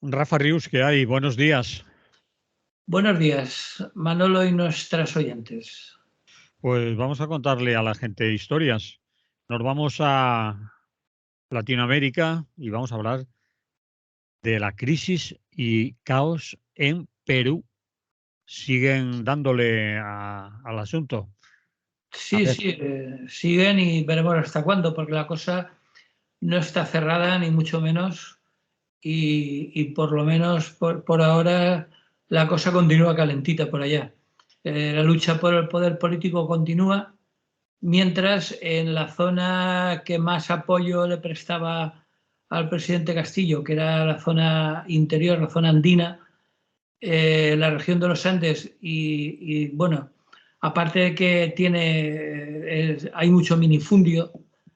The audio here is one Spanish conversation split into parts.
Rafa Rius, ¿qué hay? Buenos días. Buenos días, Manolo y nuestras oyentes. Pues vamos a contarle a la gente historias. Nos vamos a Latinoamérica y vamos a hablar de la crisis y caos en Perú. Siguen dándole al asunto. A Sí, ver, sí, siguen y veremos hasta cuándo, porque la cosa no está cerrada, ni mucho menos, y por lo menos por ahora la cosa continúa calentita por allá. La lucha por el poder político continúa, mientras en la zona que más apoyo le prestaba al presidente Castillo, que era la zona interior, la zona andina, la región de los Andes bueno, aparte de que hay mucho minifundio,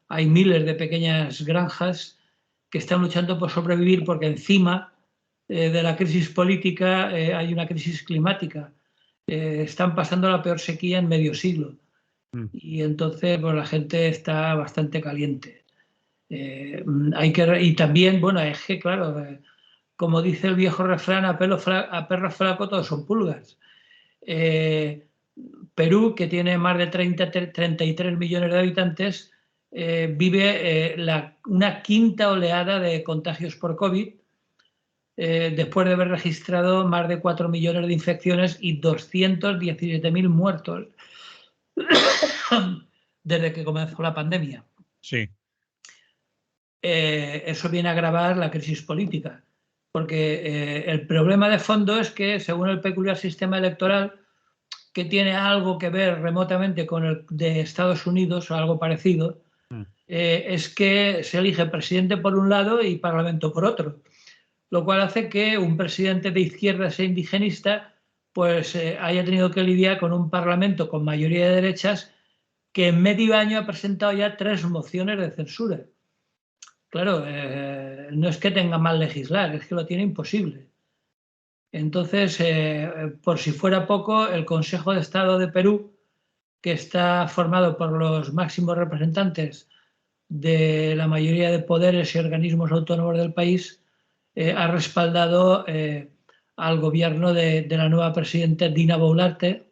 hay miles de pequeñas granjas que están luchando por sobrevivir porque encima de la crisis política hay una crisis climática. Están pasando la peor sequía en medio siglo mm, y entonces pues, la gente está bastante caliente. Y también, bueno, es que claro, como dice el viejo refrán, a perro flaco todos son pulgas. Eh, Perú, que tiene más de 33 millones de habitantes, vive una quinta oleada de contagios por COVID, después de haber registrado más de 4 millones de infecciones y 217.000 muertos desde que comenzó la pandemia. sí, Eso viene a agravar la crisis política, porque el problema de fondo es que, según el peculiar sistema electoral, que tiene algo que ver remotamente con el de Estados Unidos o algo parecido, mm, es que se elige presidente por un lado y parlamento por otro, lo cual hace que un presidente de izquierdas e indigenista pues haya tenido que lidiar con un parlamento con mayoría de derechas que en medio año ha presentado ya 3 mociones de censura. Claro, no es que tenga mal legislar, es que lo tiene imposible. Entonces, por si fuera poco, el Consejo de Estado de Perú, que está formado por los máximos representantes de la mayoría de poderes y organismos autónomos del país, ha respaldado al gobierno de la nueva presidenta Dina Boluarte,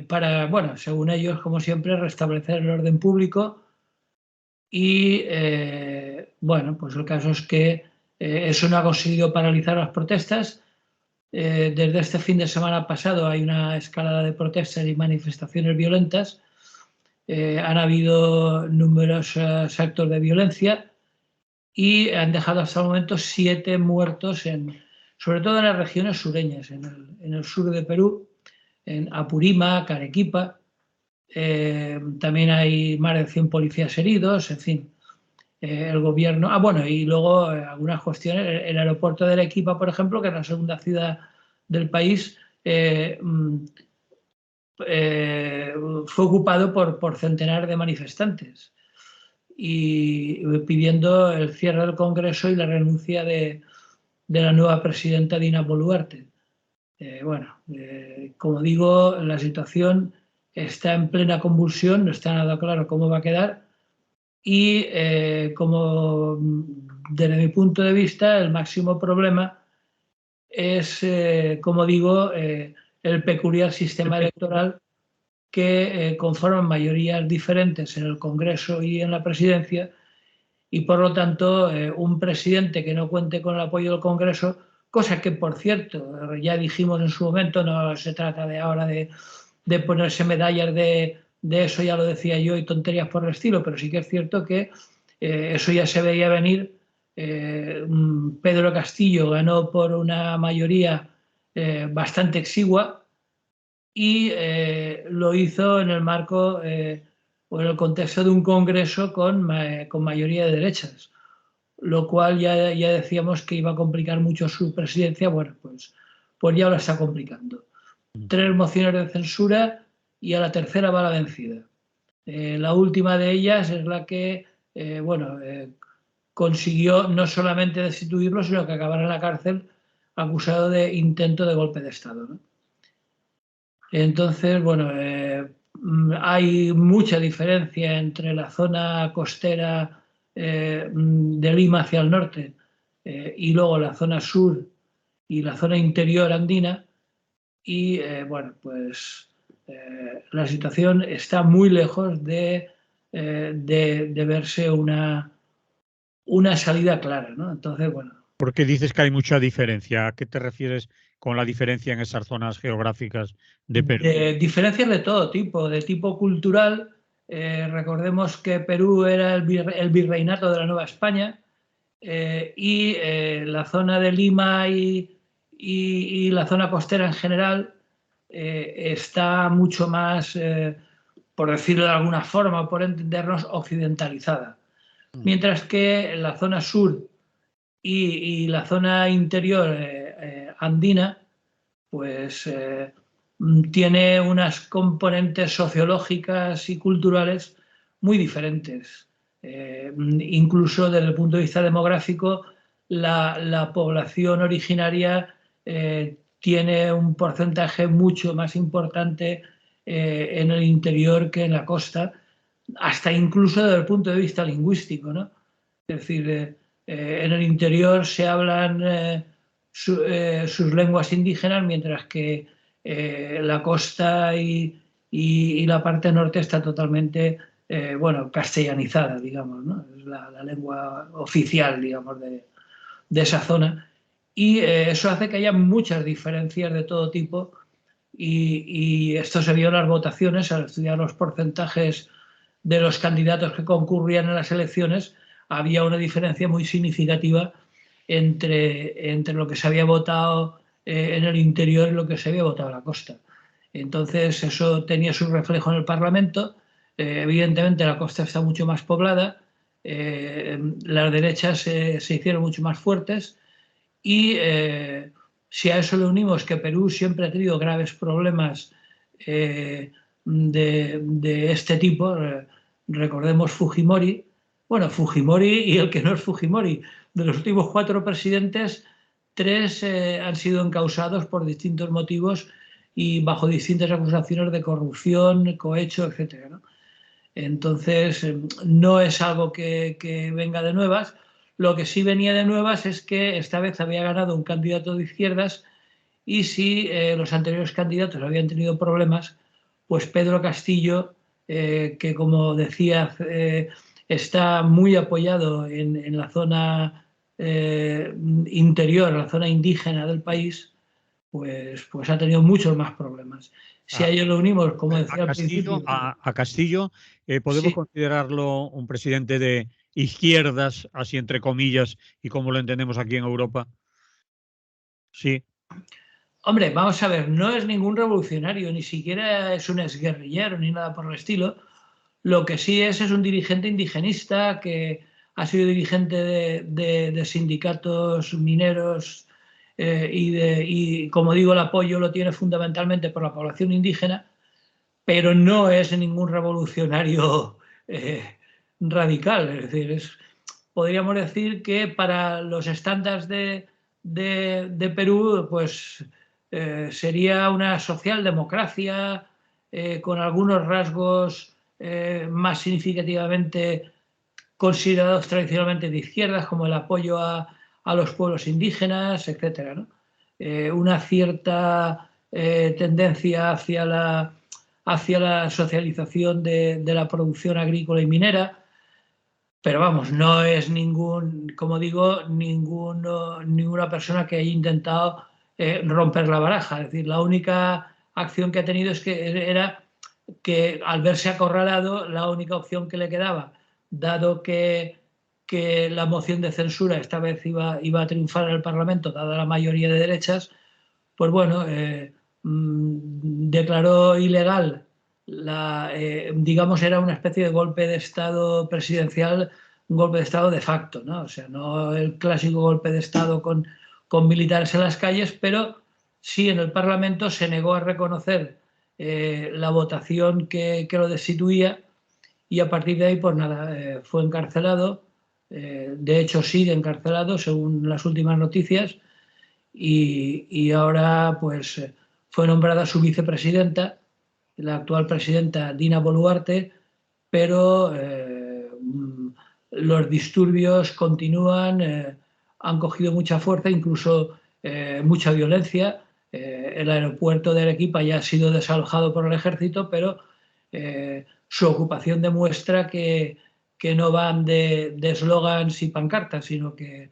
para, bueno, según ellos, como siempre, restablecer el orden público. Y bueno, pues el caso es que eso no ha conseguido paralizar las protestas. Desde este fin de semana pasado hay una escalada de protestas y manifestaciones violentas. Han habido numerosos actos de violencia y han dejado hasta el momento 7 muertos, sobre todo en las regiones sureñas, en el sur de Perú, en Apurímac, Arequipa. También hay más de 100 policías heridos, en fin. El gobierno. Bueno, y luego algunas cuestiones. El aeropuerto de Arequipa, por ejemplo, que es la segunda ciudad del país, fue ocupado por centenares de manifestantes y pidiendo el cierre del Congreso y la renuncia de la nueva presidenta Dina Boluarte. Bueno, como digo, la situación está en plena convulsión, no está nada claro cómo va a quedar y como desde mi punto de vista el máximo problema es, como digo, el peculiar sistema electoral que conforman mayorías diferentes en el Congreso y en la presidencia y por lo tanto un presidente que no cuente con el apoyo del Congreso, cosa que por cierto ya dijimos en su momento, no se trata de ahora de ponerse medallas de eso, ya lo decía yo, y tonterías por el estilo, pero sí que es cierto que eso ya se veía venir. Pedro Castillo ganó por una mayoría bastante exigua y lo hizo en el marco o en el contexto de un Congreso con mayoría de derechas, lo cual ya decíamos que iba a complicar mucho su presidencia. Bueno, pues ya lo está complicando. mm, 3 mociones de censura y a la tercera va la vencida. La última de ellas es la que, bueno, consiguió no solamente destituirlo, sino que acabar en la cárcel acusado de intento de golpe de Estado, ¿no? Entonces, bueno, hay mucha diferencia entre la zona costera de Lima hacia el norte, y luego la zona sur y la zona interior andina. Y bueno, pues la situación está muy lejos de verse una salida clara, ¿no? Entonces, bueno. ¿Por qué dices que hay mucha diferencia? ¿A qué te refieres con la diferencia en esas zonas geográficas de Perú? Diferencias de todo tipo, de tipo cultural. Recordemos que Perú era el virreinato de la Nueva España, y la zona de Lima y la zona costera en general está mucho más, por decirlo de alguna forma, por entendernos, occidentalizada. Mientras que la zona sur y la zona interior andina, pues tiene unas componentes sociológicas y culturales muy diferentes. Incluso desde el punto de vista demográfico, la población originaria tiene un porcentaje mucho más importante en el interior que en la costa, hasta incluso desde el punto de vista lingüístico, ¿no? Es decir, en el interior se hablan sus lenguas indígenas, mientras que la costa y la parte norte está totalmente, bueno, castellanizada, digamos, ¿no? Es la lengua oficial, digamos, de esa zona. Y eso hace que haya muchas diferencias de todo tipo, y esto se vio en las votaciones al estudiar los porcentajes de los candidatos que concurrían en las elecciones. Había una diferencia muy significativa entre lo que se había votado en el interior y lo que se había votado en la costa. Entonces eso tenía su reflejo en el Parlamento. Evidentemente la costa está mucho más poblada, las derechas se hicieron mucho más fuertes, y si a eso le unimos que Perú siempre ha tenido graves problemas de este tipo, recordemos Fujimori. Bueno, Fujimori y el que no es Fujimori. De los últimos 4 presidentes, 3 han sido encausados por distintos motivos y bajo distintas acusaciones de corrupción, cohecho, etc., ¿no? Entonces, no es algo que venga de nuevas. Lo que sí venía de nuevas es que esta vez había ganado un candidato de izquierdas, y si los anteriores candidatos habían tenido problemas, pues Pedro Castillo, que como decía, está muy apoyado en la zona interior, la zona indígena del país, pues ha tenido muchos más problemas. Si a ello lo unimos, como decía al principio. A Castillo, ¿podemos Sí. considerarlo un presidente de izquierdas, así entre comillas, y como lo entendemos aquí en Europa? Sí. Hombre, vamos a ver, no es ningún revolucionario, ni siquiera es un exguerrillero ni nada por el estilo. Lo que sí es un dirigente indigenista que ha sido dirigente de sindicatos mineros, y como digo, el apoyo lo tiene fundamentalmente por la población indígena, pero no es ningún revolucionario eh, radical. Es decir, podríamos decir que para los estándares de Perú, pues sería una socialdemocracia con algunos rasgos más significativamente considerados tradicionalmente de izquierdas, como el apoyo a los pueblos indígenas, etcétera, ¿no? Una cierta tendencia hacia la socialización de la producción agrícola y minera. Pero vamos, no es como digo, ninguna persona que haya intentado romper la baraja. Es decir, la única acción que ha tenido era que, al verse acorralado, la única opción que le quedaba, dado que la moción de censura esta vez iba a triunfar en el Parlamento, dada la mayoría de derechas, pues bueno, declaró ilegal digamos, era una especie de golpe de Estado presidencial, un golpe de Estado de facto, ¿no? O sea, no el clásico golpe de Estado con militares en las calles, pero sí en el Parlamento se negó a reconocer la votación que lo destituía, y a partir de ahí, pues nada, fue encarcelado. De hecho, sigue encarcelado, según las últimas noticias, y ahora pues fue nombrada su vicepresidenta, la actual presidenta Dina Boluarte, pero los disturbios continúan, han cogido mucha fuerza, incluso mucha violencia. El aeropuerto de Arequipa ya ha sido desalojado por el ejército, pero su ocupación demuestra que no van de eslogans y pancartas, sino que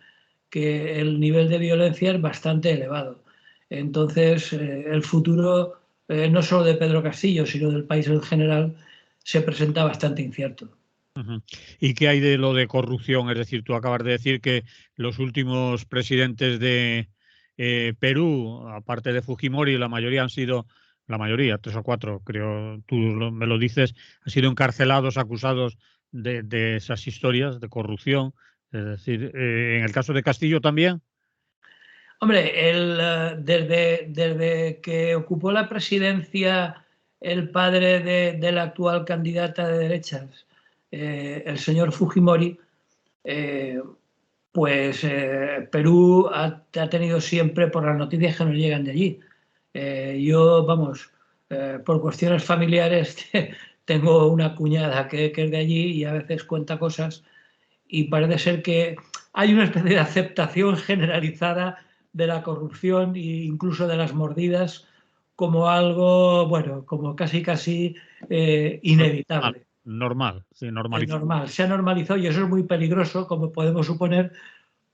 el nivel de violencia es bastante elevado. Entonces, el futuro, no solo de Pedro Castillo, sino del país en general, se presenta bastante incierto. ¿Y qué hay de lo de corrupción? Es decir, tú acabas de decir que los últimos presidentes de Perú, aparte de Fujimori, la mayoría han sido, la mayoría, 3 o 4, creo, me lo dices, han sido encarcelados, acusados de esas historias de corrupción. Es decir, en el caso de Castillo también. Hombre, desde que ocupó la presidencia el padre de la actual candidata de derechas, el señor Fujimori, eh, pues Perú ha tenido siempre, por las noticias que nos llegan de allí. Yo, vamos, por cuestiones familiares tengo una cuñada que es de allí y a veces cuenta cosas y parece ser que hay una especie de aceptación generalizada de la corrupción e incluso de las mordidas como algo, bueno, como casi inevitable. Normal, sí, Es normalizado. normal, se ha normalizado y eso es muy peligroso, como podemos suponer,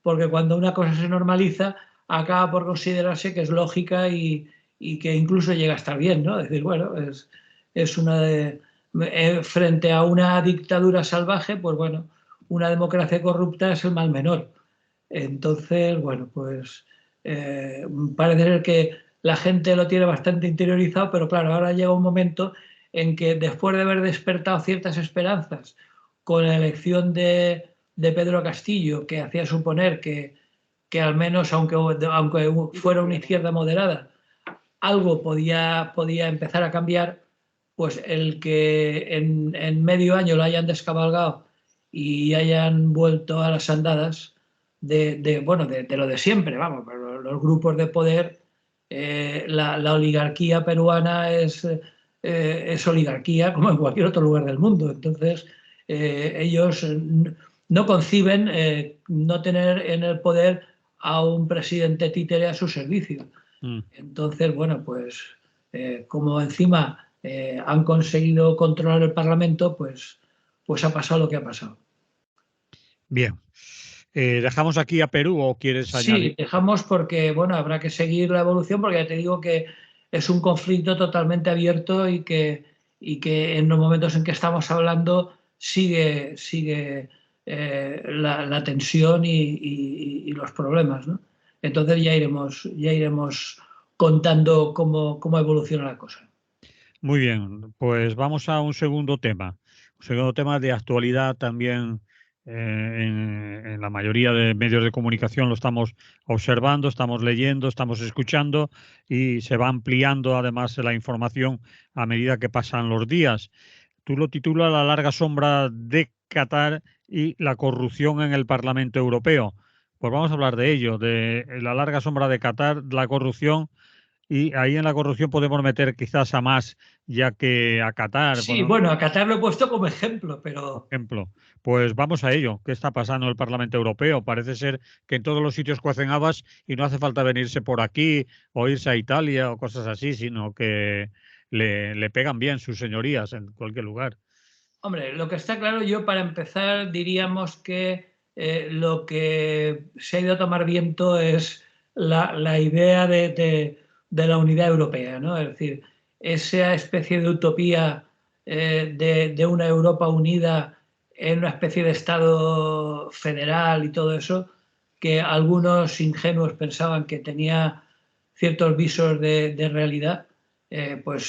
porque cuando una cosa se normaliza acaba por considerarse que es lógica y que incluso llega a estar bien, ¿no? Es decir, bueno, es una frente a una dictadura salvaje, pues bueno, una democracia corrupta es el mal menor. Entonces, bueno, pues parece ser que la gente lo tiene bastante interiorizado, pero claro, ahora llega un momento en que después de haber despertado ciertas esperanzas con la elección de Pedro Castillo, que hacía suponer que al menos, aunque fuera una izquierda moderada, algo podía empezar a cambiar, pues el que en medio año lo hayan descabalgado y hayan vuelto a las andadas bueno, de lo de siempre, vamos, los grupos de poder, la oligarquía peruana es oligarquía como en cualquier otro lugar del mundo. Entonces, ellos no conciben no tener en el poder a un presidente títere a su servicio. Entonces, bueno, pues como encima han conseguido controlar el Parlamento, pues ha pasado lo que ha pasado. Bien. ¿Dejamos aquí a Perú o quieres añadir? Sí, dejamos porque, bueno, habrá que seguir la evolución porque ya te digo que es un conflicto totalmente abierto y que en los momentos en que estamos hablando sigue la tensión y los problemas, ¿no? Entonces ya iremos contando cómo evoluciona la cosa. Muy bien, pues vamos a un segundo tema. Un segundo tema de actualidad también en la mayoría de medios de comunicación lo estamos observando, estamos leyendo, estamos escuchando y se va ampliando además la información a medida que pasan los días. Tú lo titulas La larga sombra de Qatar y la corrupción en el Parlamento Europeo. Pues vamos a hablar de ello, de la larga sombra de Qatar, la corrupción, y ahí en la corrupción podemos meter quizás a más, ya que a Qatar, Sí, bueno, bueno, a Qatar lo he puesto como ejemplo, por pero ejemplo, pues vamos a ello. ¿Qué está pasando en el Parlamento Europeo? Parece ser que en todos los sitios cuecen habas y no hace falta venirse por aquí o irse a Italia o cosas así, sino que le pegan bien sus señorías en cualquier lugar. hombre, lo que está claro, yo para empezar diríamos que lo que se ha ido a tomar viento es la idea de la unidad europea, ¿no? Es decir, esa especie de utopía de una Europa unida en una especie de Estado federal y todo eso, que algunos ingenuos pensaban que tenía ciertos visos de realidad, después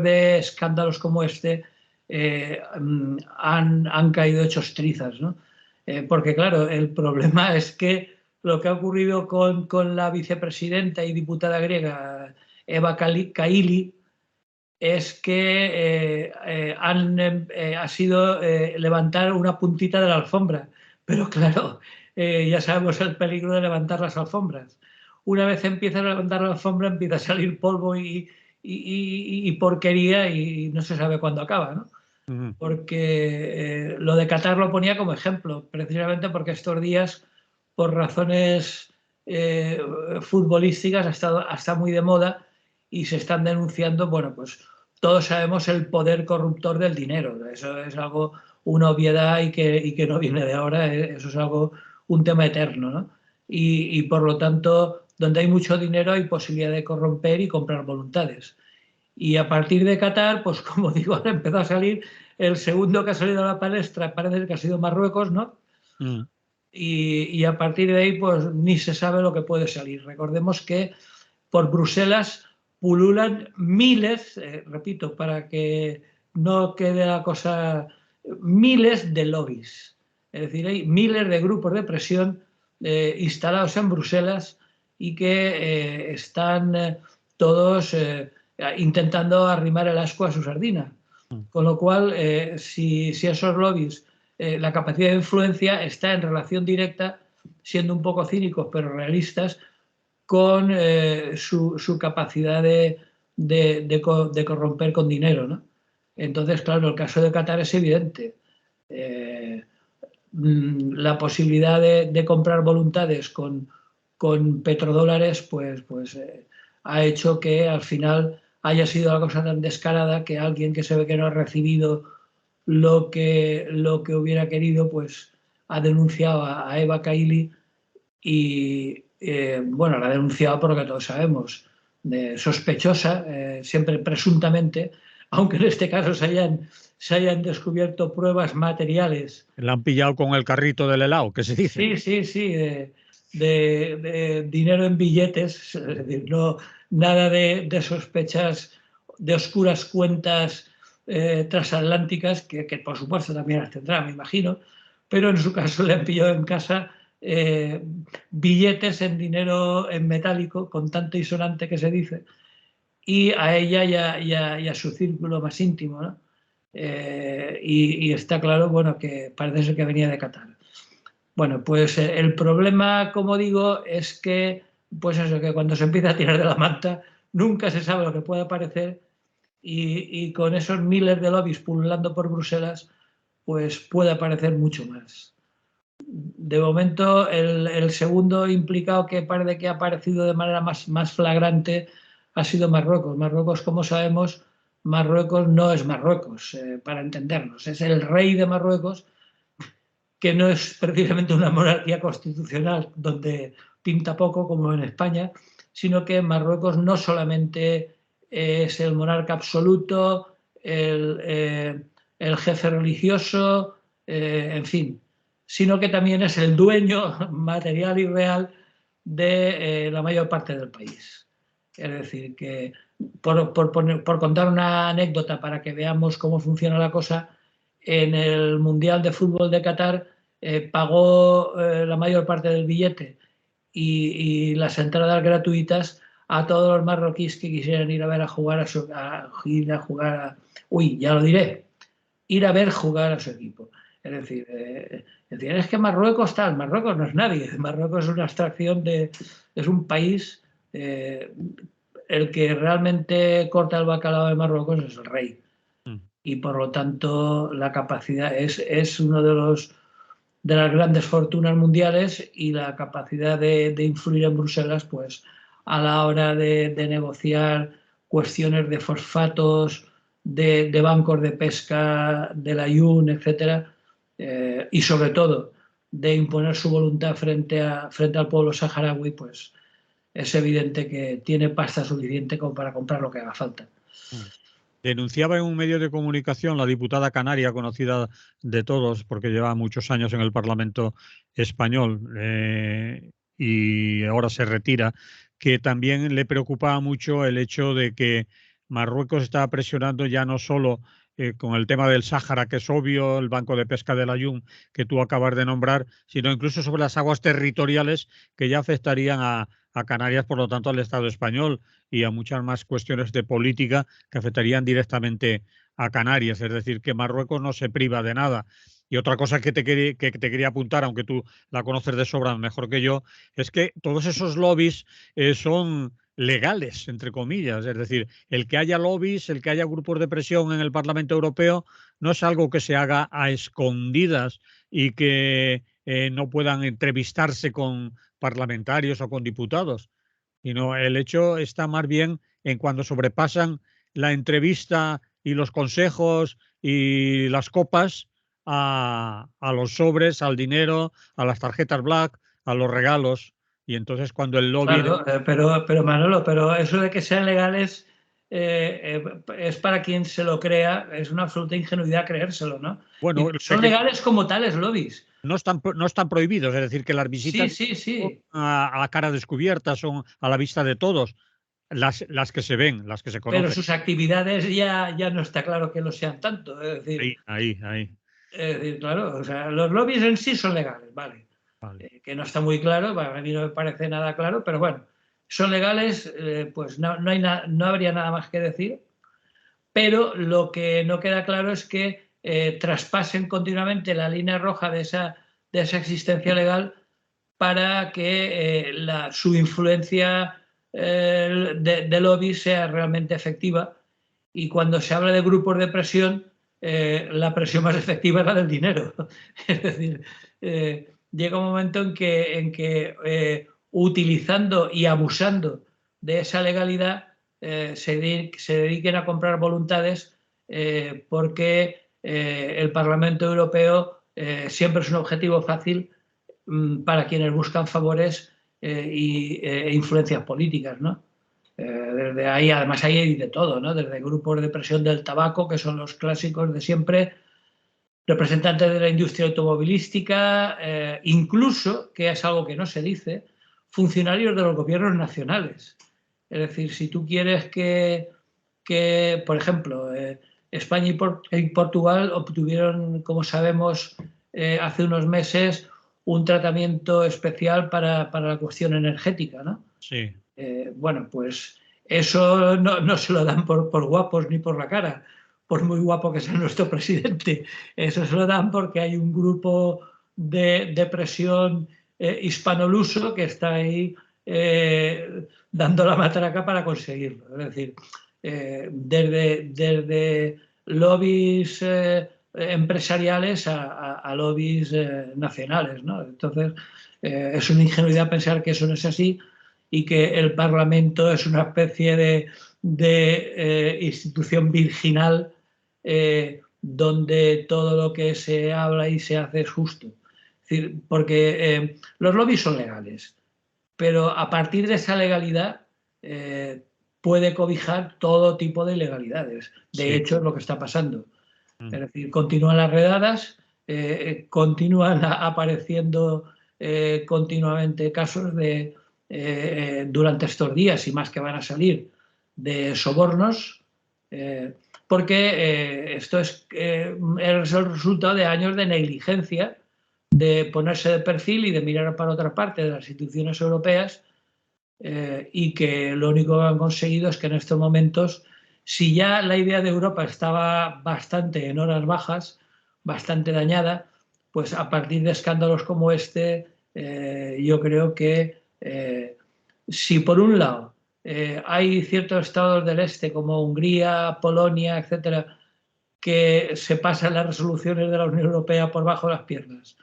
de escándalos como este, han caído hechos trizas, ¿no? Porque claro, el problema es que lo que ha ocurrido con la vicepresidenta y diputada griega Eva Kaili es que ha sido levantar una puntita de la alfombra. Pero claro, ya sabemos el peligro de levantar las alfombras. Una vez empieza a levantar la alfombra, empieza a salir polvo y porquería y no se sabe cuándo acaba, ¿no? porque lo de Qatar lo ponía como ejemplo, precisamente porque estos días, por razones futbolísticas, está muy de moda y se están denunciando, bueno, pues todos sabemos el poder corruptor del dinero. Eso es algo, una obviedad y que no viene de ahora, eso es algo, un tema eterno, ¿no? Y por lo tanto, donde hay mucho dinero hay posibilidad de corromper y comprar voluntades. Y a partir de Qatar, pues como digo, ahora empezó a salir el segundo que ha salido a la palestra, parece que ha sido Marruecos, ¿no? Mm. Y a partir de ahí, pues ni se sabe lo que puede salir. Recordemos que por Bruselas pululan miles, repito, para que no quede la cosa, miles de lobbies. Es decir, hay miles de grupos de presión instalados en Bruselas y que están todos intentando arrimar el ascua a su sardina. Con lo cual, si esos lobbies, la capacidad de influencia está en relación directa, siendo un poco cínicos pero realistas, con su capacidad de corromper con dinero, ¿no? Entonces, claro, el caso de Qatar es evidente. Eh, la posibilidad de comprar voluntades con petrodólares, pues ha hecho que al final haya sido la cosa tan descarada que alguien que se ve que no ha recibido lo que hubiera querido, pues ha denunciado a Eva Kaili y, bueno, la ha denunciado por lo que todos sabemos, sospechosa, siempre presuntamente, aunque en este caso se hayan descubierto pruebas materiales. La han pillado con el carrito del helado, que se dice. Sí, sí, sí, de dinero en billetes, es decir, no, nada de sospechas de oscuras cuentas transatlánticas, que por supuesto también las tendrá, me imagino, pero en su caso le han pillado en casa eh, billetes en dinero en metálico, contante y sonante que se dice, y a ella y a su círculo más íntimo, ¿no? Y está claro, bueno, que parece ser que venía de Qatar. Bueno, pues el problema, como digo, es que, pues eso, que cuando se empieza a tirar de la manta, nunca se sabe lo que puede aparecer y con esos miles de lobbies pululando por Bruselas, pues puede aparecer mucho más. De momento, el segundo implicado que parece que ha aparecido de manera más flagrante ha sido Marruecos. Marruecos, como sabemos, Marruecos no es Marruecos, para entendernos. Es el rey de Marruecos, que no es precisamente una monarquía constitucional donde pinta poco como en España, sino que Marruecos no solamente es el monarca absoluto, el jefe religioso, en fin, sino que también es el dueño material y real de la mayor parte del país. Es decir, que por contar una anécdota para que veamos cómo funciona la cosa, en el Mundial de Fútbol de Qatar pagó la mayor parte del billete y las entradas gratuitas a todos los marroquíes que quisieran ir a ver a jugar ya lo diré, ir a ver jugar a su equipo. Es decir, es que Marruecos tal, Marruecos no es nadie, Marruecos es una abstracción es un país, el que realmente corta el bacalao de Marruecos es el rey. Y por lo tanto la capacidad es uno de las grandes fortunas mundiales y la capacidad de influir en Bruselas, pues a la hora de negociar cuestiones de fosfatos, de bancos de pesca, de la IUN, etcétera, y sobre todo de imponer su voluntad frente al pueblo saharaui, pues es evidente que tiene pasta suficiente como para comprar lo que haga falta. Denunciaba en un medio de comunicación la diputada canaria, conocida de todos porque lleva muchos años en el Parlamento español y ahora se retira, que también le preocupaba mucho el hecho de que Marruecos estaba presionando ya no solo con el tema del Sáhara, que es obvio, el Banco de Pesca del Ayun, que tú acabas de nombrar, sino incluso sobre las aguas territoriales que ya afectarían a Canarias, por lo tanto al Estado español y a muchas más cuestiones de política que afectarían directamente a Canarias. Es decir, que Marruecos no se priva de nada. Y otra cosa que te quería apuntar, aunque tú la conoces de sobra mejor que yo, es que todos esos lobbies son legales, entre comillas. Es decir, el que haya lobbies, el que haya grupos de presión en el Parlamento Europeo, no es algo que se haga a escondidas y que no puedan entrevistarse con parlamentarios o con diputados, sino el hecho está más bien en cuando sobrepasan la entrevista y los consejos y las copas a los sobres, al dinero, a las tarjetas black, a los regalos. Y entonces cuando el lobby... Claro, pero Manolo, pero eso de que sean legales es para quien se lo crea, es una absoluta ingenuidad creérselo, ¿no? Bueno, Son legales como tales lobbies. no están prohibidos, es decir, que las Sí, visitas sí, sí. a cara descubierta son a la vista de todos, las que se ven, las que se Pero conocen. sus actividades ya no está claro que lo sean tanto. Ahí. Es decir, claro, o sea, los lobbies en sí son legales, vale. Vale. Que no está muy claro, a mí no me parece nada claro, pero bueno, son legales, pues no habría nada más que decir, pero lo que no queda claro es que traspasen continuamente la línea roja de esa existencia legal para que su influencia de lobby sea realmente efectiva. Y cuando se habla de grupos de presión, la presión más efectiva es la del dinero. Es decir, llega un momento en que utilizando y abusando de esa legalidad se dediquen a comprar voluntades porque el Parlamento Europeo siempre es un objetivo fácil para quienes buscan favores e influencias políticas, ¿no? Desde ahí, además, hay de todo, ¿no? Desde grupos de presión del tabaco, que son los clásicos de siempre, representantes de la industria automovilística, incluso, que es algo que no se dice, funcionarios de los gobiernos nacionales. Es decir, si tú quieres por ejemplo, España y Portugal obtuvieron, como sabemos, hace unos meses un tratamiento especial para la cuestión energética, ¿no? Sí. Bueno, pues eso no se lo dan por guapos ni por la cara, por muy guapo que sea nuestro presidente. Eso se lo dan porque hay un grupo de presión hispanoluso que está ahí dando la matraca para conseguirlo. Es decir, desde lobbies empresariales a lobbies nacionales, ¿no? Entonces, es una ingenuidad pensar que eso no es así y que el Parlamento es una especie de institución virginal donde todo lo que se habla y se hace es justo. Es decir, porque los lobbies son legales, pero a partir de esa legalidad puede cobijar todo tipo de ilegalidades. De hecho, es lo que está pasando. Es decir, continúan las redadas, continúan apareciendo continuamente casos durante estos días y más que van a salir de sobornos, porque esto es el resultado de años de negligencia, de ponerse de perfil y de mirar para otra parte de las instituciones europeas y que lo único que han conseguido es que en estos momentos, si ya la idea de Europa estaba bastante en horas bajas, bastante dañada, pues a partir de escándalos como este, yo creo que si por un lado hay ciertos estados del este como Hungría, Polonia, etcétera, que se pasan las resoluciones de la Unión Europea por bajo de las piernas,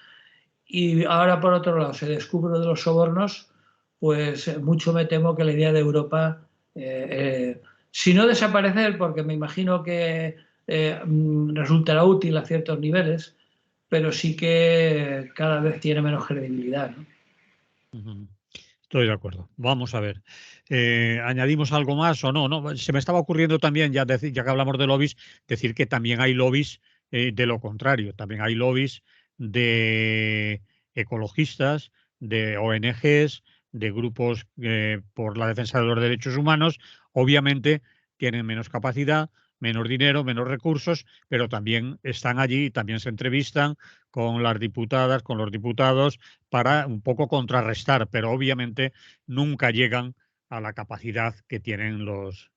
y ahora por otro lado se descubre de los sobornos, pues mucho me temo que la idea de Europa, si no desaparecer, porque me imagino que resultará útil a ciertos niveles, pero sí que cada vez tiene menos credibilidad, ¿no? Estoy de acuerdo. Vamos a ver. ¿Añadimos algo más o no? No, se me estaba ocurriendo también, ya que hablamos de lobbies, decir que también hay lobbies de lo contrario. También hay lobbies de ecologistas, de ONGs, de grupos por la defensa de los derechos humanos. Obviamente tienen menos capacidad, menos dinero, menos recursos, pero también están allí, también se entrevistan con las diputadas, con los diputados, para un poco contrarrestar, pero obviamente nunca llegan a la capacidad que tienen los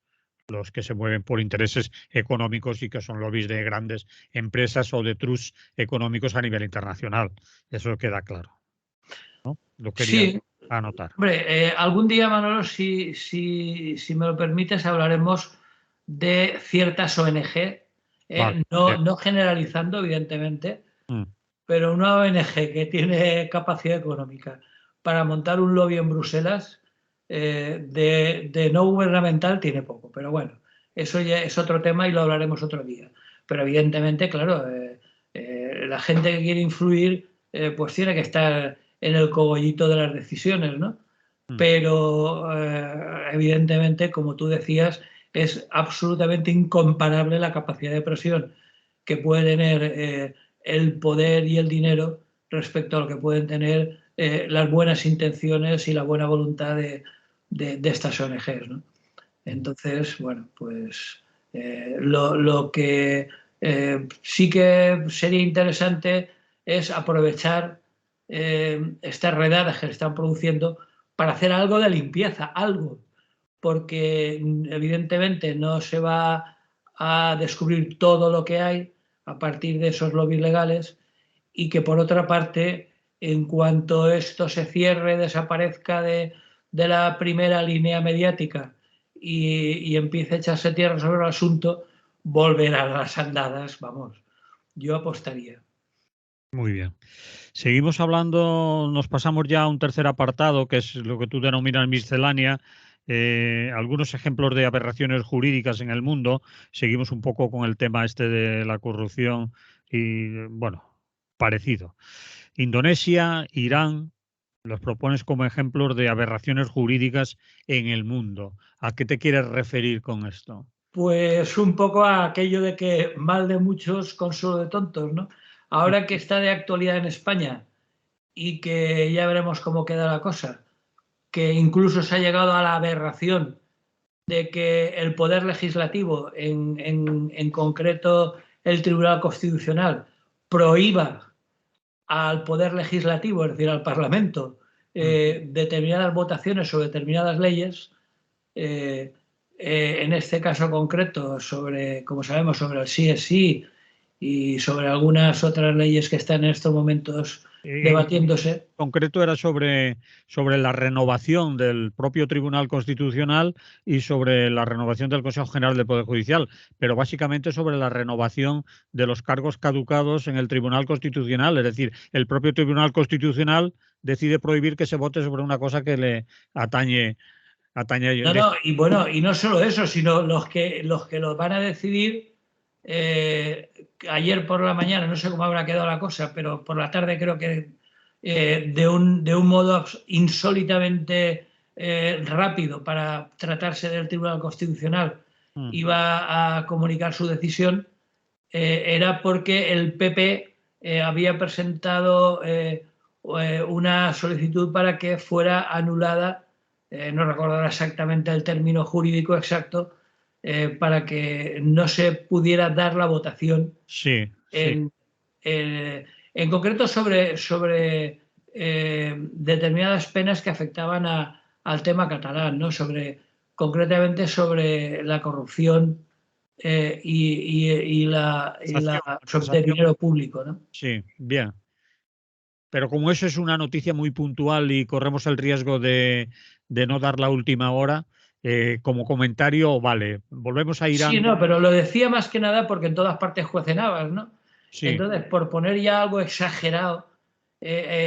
que se mueven por intereses económicos y que son lobbies de grandes empresas o de trusts económicos a nivel internacional. Eso queda claro, ¿no? Lo quería. Sí, anotar. Hombre, algún día, Manolo, si me lo permites, hablaremos de ciertas ONG, Vale. no generalizando, evidentemente, Mm. pero una ONG que tiene capacidad económica para montar un lobby en Bruselas, de no gubernamental tiene poco. Pero bueno, eso ya es otro tema y lo hablaremos otro día. Pero evidentemente, claro, la gente que quiere influir, pues tiene que estar en el cogollito de las decisiones, ¿no? Pero evidentemente, como tú decías, es absolutamente incomparable la capacidad de presión que puede tener el poder y el dinero respecto a lo que pueden tener las buenas intenciones y la buena voluntad de estas ONGs, ¿no? Entonces, bueno, pues lo que sí que sería interesante es aprovechar estas redadas que se están produciendo para hacer algo de limpieza, algo, porque evidentemente no se va a descubrir todo lo que hay a partir de esos lobbies legales y que por otra parte, en cuanto esto se cierre, desaparezca de la primera línea mediática y empiece a echarse tierra sobre el asunto, volverá a las andadas, vamos, yo apostaría. Muy bien. Seguimos hablando, nos pasamos ya a un tercer apartado, que es lo que tú denominas miscelánea, algunos ejemplos de aberraciones jurídicas en el mundo. Seguimos un poco con el tema este de la corrupción y, bueno, parecido. Indonesia, Irán, los propones como ejemplos de aberraciones jurídicas en el mundo. ¿A qué te quieres referir con esto? Pues un poco a aquello de que mal de muchos, consuelo de tontos, ¿no? Ahora que está de actualidad en España y que ya veremos cómo queda la cosa, que incluso se ha llegado a la aberración de que el Poder Legislativo, en concreto el Tribunal Constitucional, prohíba al Poder Legislativo, es decir, al Parlamento, determinadas votaciones sobre determinadas leyes, en este caso concreto, sobre, como sabemos, sobre el sí es sí y sobre algunas otras leyes que están en estos momentos debatiéndose. Concreto era sobre la renovación del propio Tribunal Constitucional y sobre la renovación del Consejo General del Poder Judicial, pero básicamente sobre la renovación de los cargos caducados en el Tribunal Constitucional. Es decir, el propio Tribunal Constitucional decide prohibir que se vote sobre una cosa que le atañe a No, ellos. no, y bueno, y no solo eso, sino los que lo van a decidir. Ayer por la mañana, no sé cómo habrá quedado la cosa, pero por la tarde creo que de un modo insólitamente rápido para tratarse del Tribunal Constitucional, iba a comunicar su decisión, era porque el PP había presentado una solicitud para que fuera anulada, no recordará exactamente el término jurídico exacto, para que no se pudiera dar la votación Sí, sí. en concreto sobre determinadas penas que afectaban al tema catalán, ¿no? Concretamente sobre la corrupción y sobre el dinero público, ¿no? Sí, bien. Pero como eso es una noticia muy puntual y corremos el riesgo de no dar la última hora, como comentario, vale. Volvemos a Sí, Irán. no, pero lo decía más que nada porque en todas partes juecen habas, ¿no? Sí, Entonces, por poner ya algo exagerado,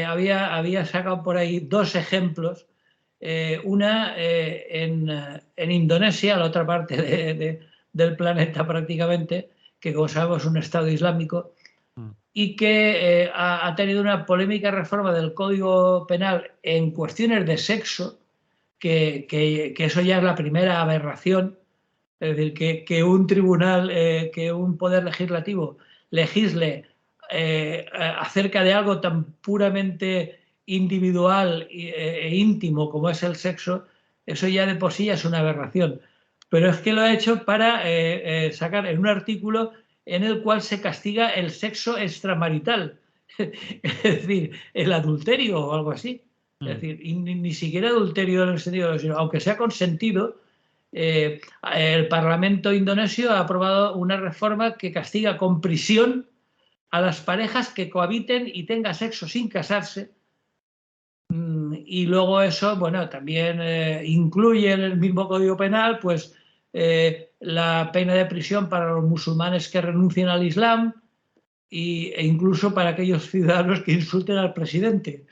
había sacado por ahí dos ejemplos. Una en Indonesia, la otra parte del planeta prácticamente, que como sabemos es un Estado islámico, y que ha tenido una polémica reforma del Código Penal en cuestiones de sexo, que eso ya es la primera aberración. Es decir, que un tribunal, que un poder legislativo legisle acerca de algo tan puramente individual e íntimo como es el sexo, eso ya de por sí es una aberración. Pero es que lo ha hecho para sacar en un artículo en el cual se castiga el sexo extramarital, es decir, el adulterio o algo así. Es decir, y ni siquiera adulterio en el sentido, sino, aunque sea consentido, el Parlamento indonesio ha aprobado una reforma que castiga con prisión a las parejas que cohabiten y tengan sexo sin casarse Y luego eso, bueno, también incluye en el mismo Código Penal, pues, la pena de prisión para los musulmanes que renuncien al Islam e incluso para aquellos ciudadanos que insulten al presidente.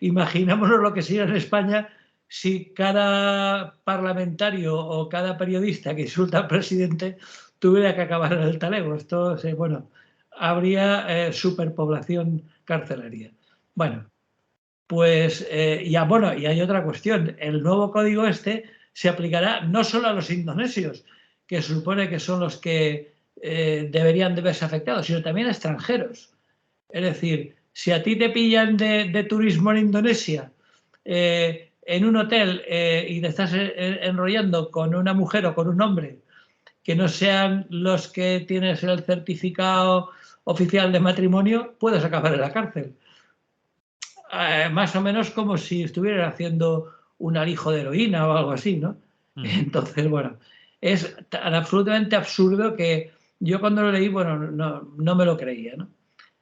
Imaginémonos lo que sería en España si cada parlamentario o cada periodista que insulta al presidente tuviera que acabar en el talego. Esto, bueno, habría superpoblación carcelaria. Bueno, pues bueno, y hay otra cuestión. El nuevo código este se aplicará no solo a los indonesios, que se supone que son los que deberían de verse afectados, sino también a extranjeros. Es decir, si a ti te pillan de turismo en Indonesia, en un hotel, y te estás enrollando con una mujer o con un hombre que no sean los que tienes el certificado oficial de matrimonio, puedes acabar en la cárcel. Más o menos como si estuvieran haciendo un alijo de heroína o algo así, ¿no? Entonces, bueno, es tan absolutamente absurdo que yo cuando lo leí, bueno, no me lo creía, ¿no?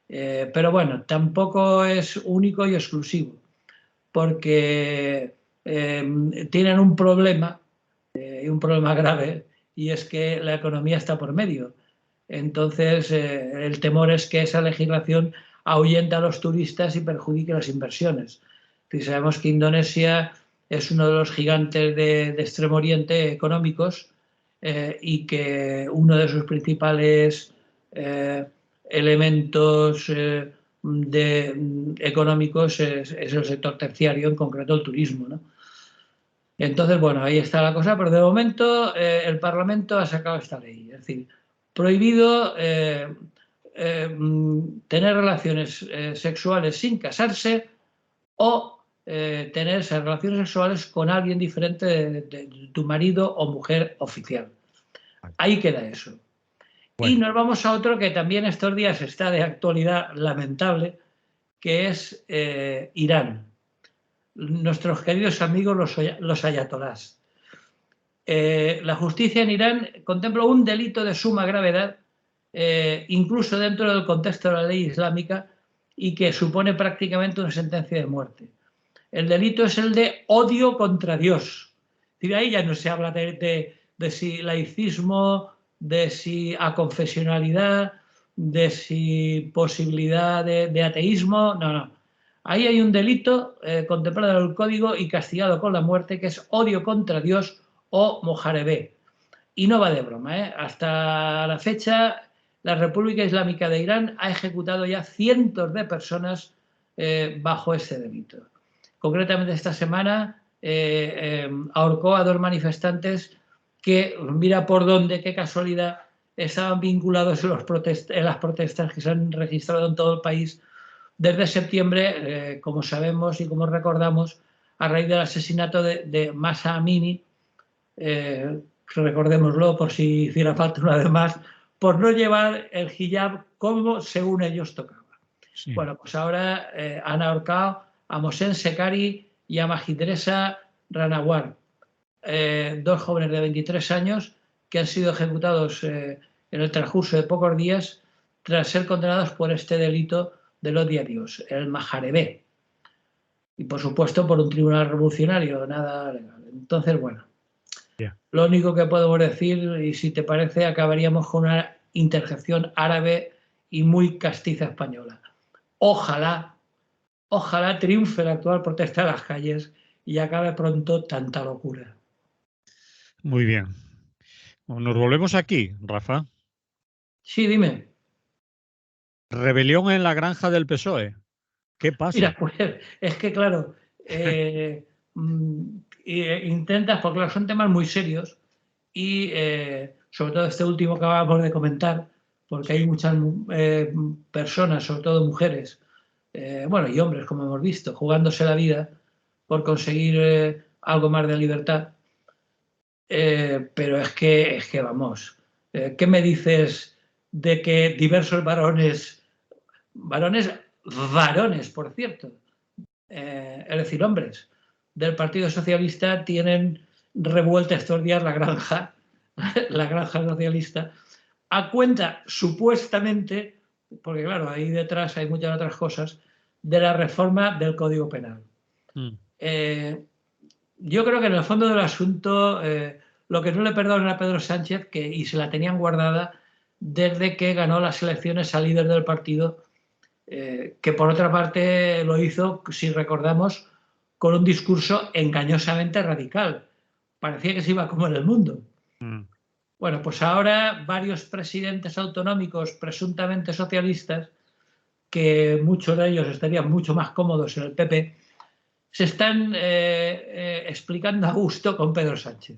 Pero bueno, tampoco es único y exclusivo, porque tienen un problema grave, y es que la economía está por medio. Entonces, el temor es que esa legislación ahuyente a los turistas y perjudique las inversiones. Si sabemos que Indonesia es uno de los gigantes de Extremo Oriente económicos, y que uno de sus principales elementos económicos es el sector terciario, en concreto el turismo, ¿no? Entonces, bueno, ahí está la cosa, pero de momento el Parlamento ha sacado esta ley. Es decir, prohibido tener relaciones sexuales sin casarse, o tener esas relaciones sexuales con alguien diferente de tu marido o mujer oficial. Ahí queda eso. Bueno. Y nos vamos a otro que también estos días está de actualidad lamentable, que es Irán. Nuestros queridos amigos los ayatolás. La justicia en Irán contempla un delito de suma gravedad, incluso dentro del contexto de la ley islámica, y que supone prácticamente una sentencia de muerte. El delito es el de odio contra Dios. Y ahí ya no se habla de si laicismo, de si aconfesionalidad, de si posibilidad de ateísmo. No. Ahí hay un delito contemplado en el Código y castigado con la muerte, que es odio contra Dios o mojarebé. Y no va de broma, ¿eh? Hasta la fecha, la República Islámica de Irán ha ejecutado ya cientos de personas bajo ese delito. Concretamente esta semana ahorcó a 2 manifestantes que, mira por dónde, qué casualidad, estaban vinculados en las protestas que se han registrado en todo el país desde septiembre, como sabemos y como recordamos, a raíz del asesinato de Mahsa Amini, recordémoslo por si hiciera falta una vez más, por no llevar el hijab como según ellos tocaba. Sí. Bueno, pues ahora han ahorcado a Mohsen Sekari y a Mahidreza Ranawar, 2 jóvenes de 23 años que han sido ejecutados en el transcurso de pocos días tras ser condenados por este delito del odio a Dios, el mojarebé. Y por supuesto por un tribunal revolucionario, nada legal. Entonces, bueno, lo único que podemos decir, y si te parece, acabaríamos con una interjección árabe y muy castiza española. Ojalá triunfe la actual protesta en las calles y acabe pronto tanta locura. Muy bien. Nos volvemos aquí, Rafa. Sí, dime. Rebelión en la granja del PSOE. ¿Qué pasa? Mira, pues es que claro, intentas, porque claro, son temas muy serios y sobre todo este último que acabamos de comentar, porque hay muchas personas, sobre todo mujeres, bueno, y hombres, como hemos visto, jugándose la vida por conseguir algo más de libertad. Pero es que vamos, ¿qué me dices de que diversos varones, por cierto, es decir, hombres del Partido Socialista, tienen revuelta estos días la granja socialista, a cuenta supuestamente, porque claro, ahí detrás hay muchas otras cosas, de la reforma del Código Penal? Mm. Yo creo que en el fondo del asunto, lo que no le perdonan a Pedro Sánchez, y se la tenían guardada desde que ganó las elecciones al líder del partido, que por otra parte lo hizo, si recordamos, con un discurso engañosamente radical. Parecía que se iba a comer el mundo. Mm. Bueno, pues ahora varios presidentes autonómicos presuntamente socialistas, que muchos de ellos estarían mucho más cómodos en el PP, se están explicando a gusto con Pedro Sánchez.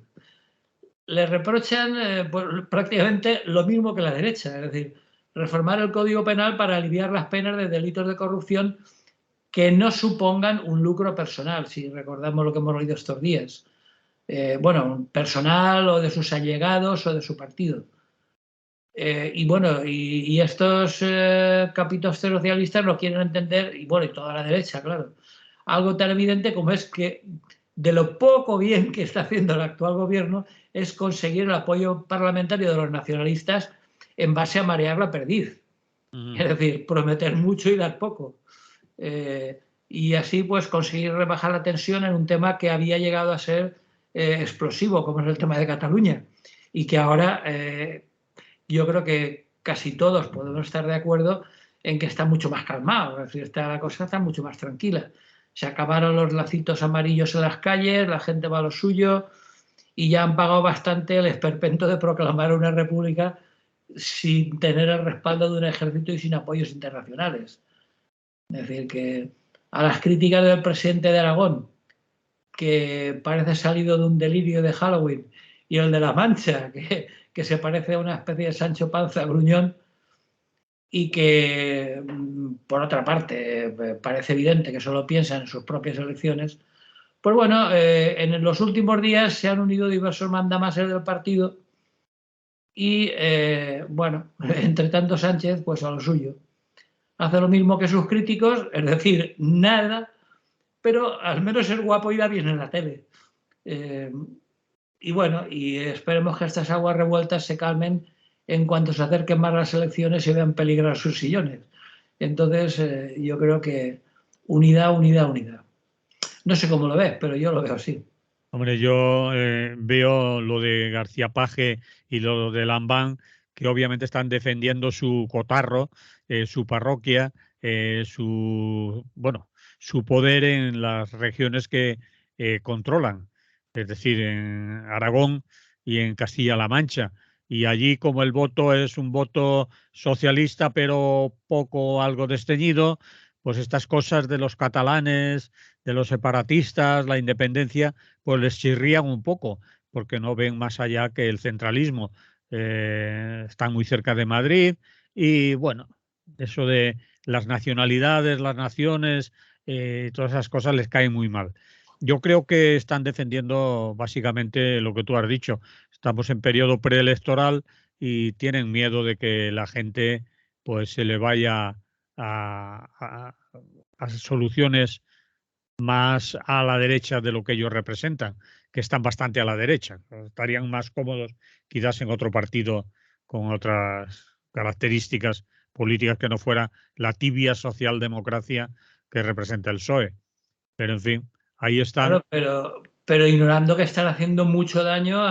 Le reprochan pues, prácticamente lo mismo que la derecha, es decir, reformar el Código Penal para aliviar las penas de delitos de corrupción que no supongan un lucro personal, si recordamos lo que hemos leído estos días. Bueno, personal o de sus allegados o de su partido. Y bueno, y estos capítulos socialistas lo quieren entender, y bueno, y toda la derecha, claro. Algo tan evidente como es que de lo poco bien que está haciendo el actual gobierno es conseguir el apoyo parlamentario de los nacionalistas en base a marear la perdiz. Es decir, prometer mucho y dar poco. Y así pues conseguir rebajar la tensión en un tema que había llegado a ser explosivo, como es el tema de Cataluña, y que ahora yo creo que casi todos podemos estar de acuerdo en que está mucho más calmado, es decir, la cosa está mucho más tranquila. Se acabaron los lacitos amarillos en las calles, la gente va a lo suyo y ya han pagado bastante el esperpento de proclamar una república sin tener el respaldo de un ejército y sin apoyos internacionales. Es decir, que a las críticas del presidente de Aragón, que parece salido de un delirio de Halloween, y el de La Mancha, que se parece a una especie de Sancho Panza gruñón, y que, por otra parte, parece evidente que solo piensa en sus propias elecciones, pues bueno, en los últimos días se han unido diversos mandamases del partido y, bueno, entre tanto Sánchez, pues a lo suyo. Hace lo mismo que sus críticos, es decir, nada, pero al menos es guapo y da bien en la tele. Y bueno, y esperemos que estas aguas revueltas se calmen en cuanto se acerquen más las elecciones y vean peligrar sus sillones. Entonces, yo creo que unidad, unidad, unidad. No sé cómo lo ves, pero yo lo veo así. Hombre, yo veo lo de García Paje y lo de Lambán, que obviamente están defendiendo su cotarro, su parroquia, bueno, su poder en las regiones que controlan, es decir, en Aragón y en Castilla-La Mancha. Y allí, como el voto es un voto socialista, pero poco algo desteñido, pues estas cosas de los catalanes, de los separatistas, la independencia, pues les chirrían un poco, porque no ven más allá que el centralismo. Están muy cerca de Madrid y bueno, eso de las nacionalidades, las naciones, todas esas cosas les caen muy mal. Yo creo que están defendiendo básicamente lo que tú has dicho. Estamos en periodo preelectoral y tienen miedo de que la gente pues se le vaya a soluciones más a la derecha de lo que ellos representan, que están bastante a la derecha. Estarían más cómodos quizás en otro partido con otras características políticas que no fuera la tibia socialdemocracia que representa el PSOE. Pero en fin, ahí están. Claro, pero ignorando que están haciendo mucho daño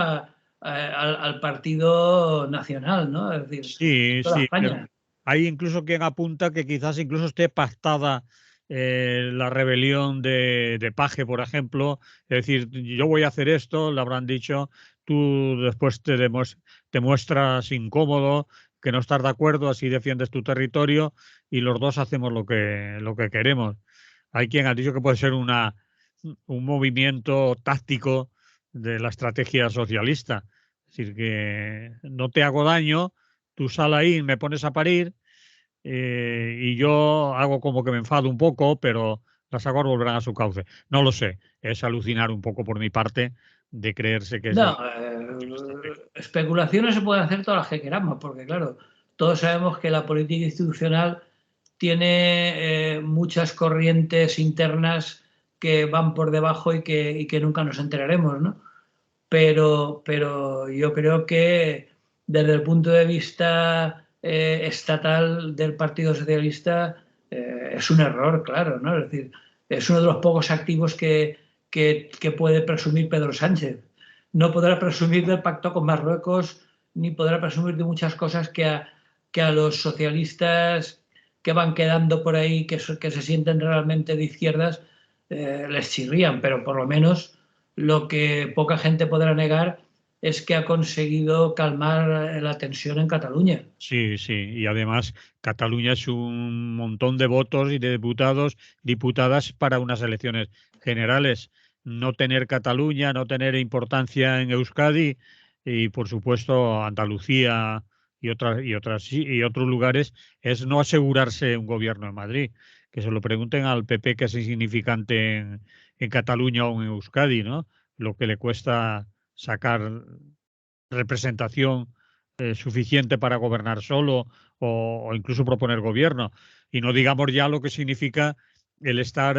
al partido nacional, ¿no? Es decir, Sí, toda sí. España. Hay incluso quien apunta que quizás incluso esté pactada la rebelión de Paje, por ejemplo. Es decir, yo voy a hacer esto, le habrán dicho, tú después te muestras incómodo, que no estás de acuerdo, así defiendes tu territorio y los dos hacemos lo que queremos. Hay quien ha dicho que puede ser un movimiento táctico de la estrategia socialista. Es decir, que no te hago daño, tú sal ahí, me pones a parir y yo hago como que me enfado un poco, pero las aguas volverán a su cauce. No lo sé, es alucinar un poco por mi parte de creerse que es No, la estrategia. especulaciones se pueden hacer todas las que queramos, porque claro, todos sabemos que la política institucional tiene muchas corrientes internas que van por debajo y que nunca nos enteraremos, ¿no? Pero yo creo que desde el punto de vista estatal del Partido Socialista es un error, claro, ¿no? Es decir, es uno de los pocos activos que puede presumir Pedro Sánchez. No podrá presumir del pacto con Marruecos, ni podrá presumir de muchas cosas que a los socialistas que van quedando por ahí, que se sienten realmente de izquierdas, les chirrían, pero por lo menos lo que poca gente podrá negar es que ha conseguido calmar la tensión en Cataluña. Sí, sí, y además Cataluña es un montón de votos y de diputados, diputadas para unas elecciones generales. No tener Cataluña, no tener importancia en Euskadi y por supuesto Andalucía y otros lugares es no asegurarse un gobierno en Madrid. Que se lo pregunten al PP que es insignificante en Cataluña o en Euskadi, ¿no? Lo que le cuesta sacar representación suficiente para gobernar solo o incluso proponer gobierno. Y no digamos ya lo que significa el estar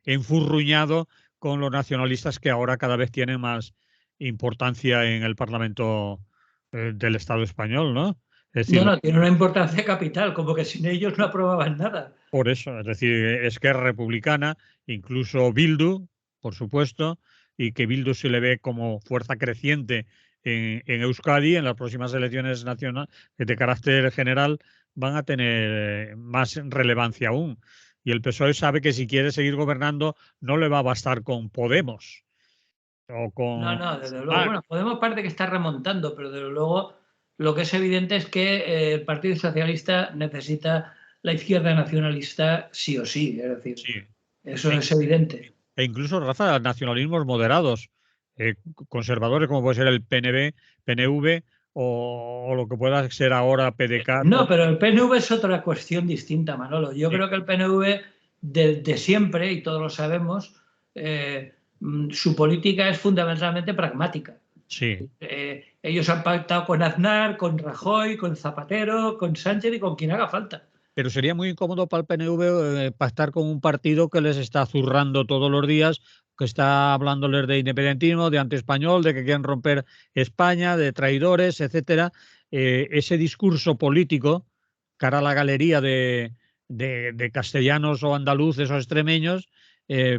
enfurruñado con los nacionalistas que ahora cada vez tienen más importancia en el Parlamento del Estado español, ¿no? Es decir, No, tiene una importancia capital, como que sin ellos no aprobaban nada. por eso, es decir, Esquerra Republicana, incluso Bildu, por supuesto, y que Bildu se le ve como fuerza creciente en Euskadi, en las próximas elecciones nacionales de carácter general van a tener más relevancia aún. Y el PSOE sabe que si quiere seguir gobernando no le va a bastar con Podemos o con... No, desde luego. Ah, Bueno, Podemos parte que está remontando, pero desde luego lo que es evidente es que el Partido Socialista necesita la izquierda nacionalista sí o sí. Es decir, sí. eso es evidente. E incluso, Rafa, nacionalismos moderados, conservadores como puede ser el PNV, PNV o lo que pueda ser ahora PDK. No, pero el PNV es otra cuestión distinta, Manolo. Yo Sí, creo que el PNV de siempre, y todos lo sabemos, su política es fundamentalmente pragmática. sí, Ellos han pactado con Aznar, con Rajoy, con Zapatero, con Sánchez y con quien haga falta. pero sería muy incómodo para el PNV pactar con un partido que les está zurrando todos los días, que está hablándoles de independentismo, de antiespañol, de que quieren romper España, de traidores, etcétera. Ese discurso político, cara a la galería de castellanos o andaluces o extremeños,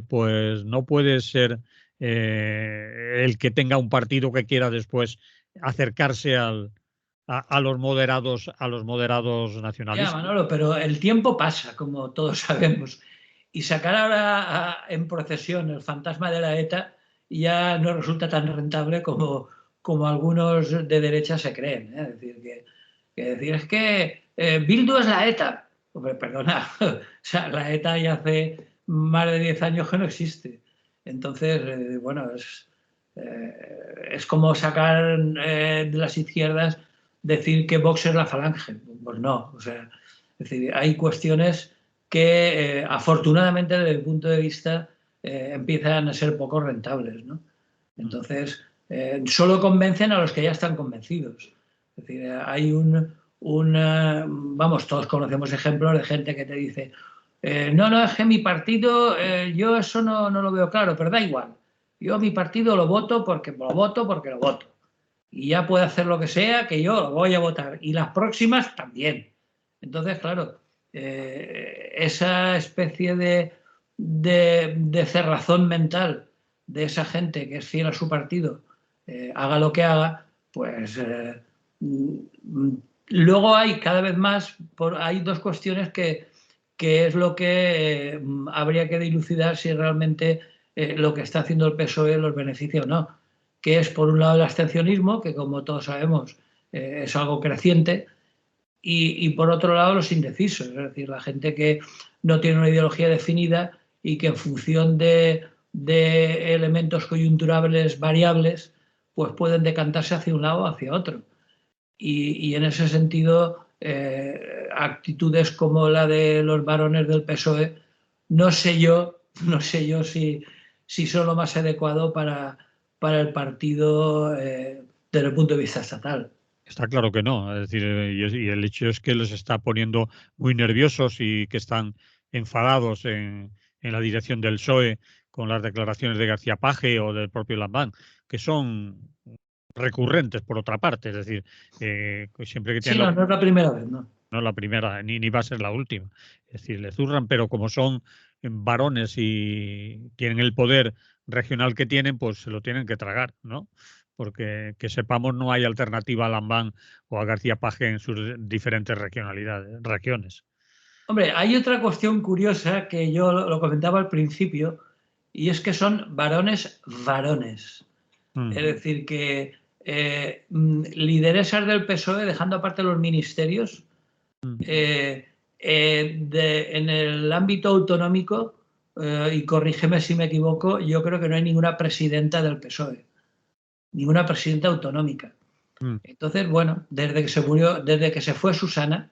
pues no puede ser el que tenga un partido que quiera después acercarse a los moderados Ya, nacionalistas. Manolo, pero el tiempo pasa, como todos sabemos. Y sacar ahora en procesión el fantasma de la ETA ya no resulta tan rentable como algunos de derecha se creen. Es decir, es que Bildu es la ETA. Hombre, perdona, o sea, la ETA ya hace más de 10 años que no existe. Entonces, bueno, es como sacar de las izquierdas decir que Vox es la falange. Pues no, o sea, es decir, hay cuestiones que afortunadamente desde el punto de vista empiezan a ser poco rentables, ¿no? Entonces, solo convencen a los que ya están convencidos. Es decir, hay vamos, todos conocemos ejemplos de gente que te dice, no, es que mi partido, yo eso no lo veo claro, pero da igual. Yo mi partido lo voto porque lo voto. Y ya puede hacer lo que sea, que yo lo voy a votar. Y las próximas también. Entonces, claro, esa especie de cerrazón mental de esa gente que es fiel a su partido, haga lo que haga, pues luego hay cada vez más, hay dos cuestiones que es lo que habría que dilucidar si realmente lo que está haciendo el PSOE los beneficia o no, que es por un lado el abstencionismo, que como todos sabemos es algo creciente, y por otro lado los indecisos, es decir, la gente que no tiene una ideología definida y que en función de elementos coyunturales variables, pues pueden decantarse hacia un lado o hacia otro. Y en ese sentido, actitudes como la de los varones del PSOE, no sé yo si son lo más adecuado para el partido desde el punto de vista estatal. Está claro que no, es decir, y el hecho es que les está poniendo muy nerviosos y que están enfadados en la dirección del PSOE con las declaraciones de García Page o del propio Lambán, que son recurrentes por otra parte, es decir, que siempre que Sí, tienen no es la primera vez, ¿no? no es la primera, ni va a ser la última. Es decir, le zurran, pero como son varones y tienen el poder regional que tienen, pues se lo tienen que tragar, ¿no? Porque que sepamos no hay alternativa a Lambán o a García Paje en sus diferentes regiones. Hombre, hay otra cuestión curiosa que yo lo comentaba al principio, y es que son varones varones. Es decir, que lideresas del PSOE, dejando aparte los ministerios, en el ámbito autonómico, y corrígeme si me equivoco, yo creo que no hay ninguna presidenta del PSOE, ninguna presidenta autonómica. Entonces, bueno, desde que se fue Susana,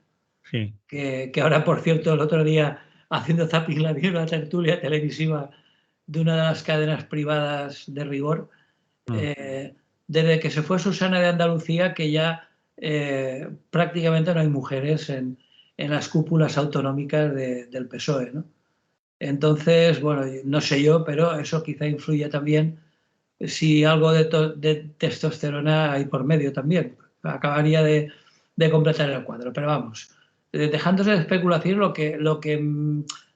sí. que ahora, por cierto, el otro día, haciendo zapping, la vi en una tertulia televisiva de una de las cadenas privadas de rigor, desde que se fue Susana de Andalucía, que ya prácticamente no hay mujeres en las cúpulas autonómicas del PSOE, ¿no? Entonces, bueno, no sé yo, pero eso quizá influye también si algo de testosterona hay por medio también. Acabaría de completar el cuadro, pero vamos. Dejándose de especulación, lo que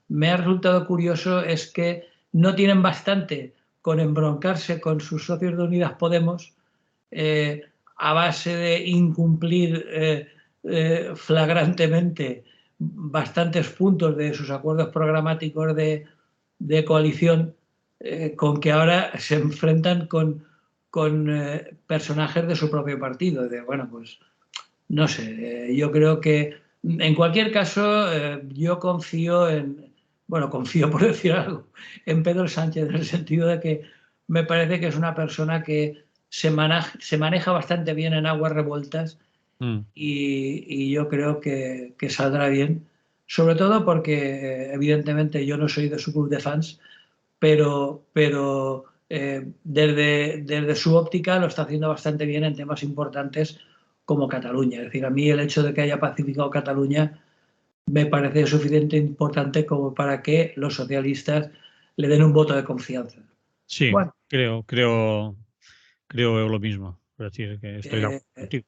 me ha resultado curioso es que no tienen bastante con embroncarse con sus socios de Unidas Podemos, a base de incumplir flagrantemente bastantes puntos de sus acuerdos programáticos de coalición, con que ahora se enfrentan con personajes de su propio partido. Bueno, pues no sé, yo creo que en cualquier caso yo confío confío por decir algo, en Pedro Sánchez, en el sentido de que me parece que es una persona que se maneja bastante bien en aguas revueltas, y yo creo que saldrá bien, sobre todo porque evidentemente yo no soy de su club de fans, pero desde su óptica lo está haciendo bastante bien en temas importantes como Cataluña. Es decir, a mí el hecho de que haya pacificado Cataluña me parece suficientemente importante como para que los socialistas le den un voto de confianza. Sí, bueno, creo lo mismo. Es decir, que estoy de acuerdo contigo.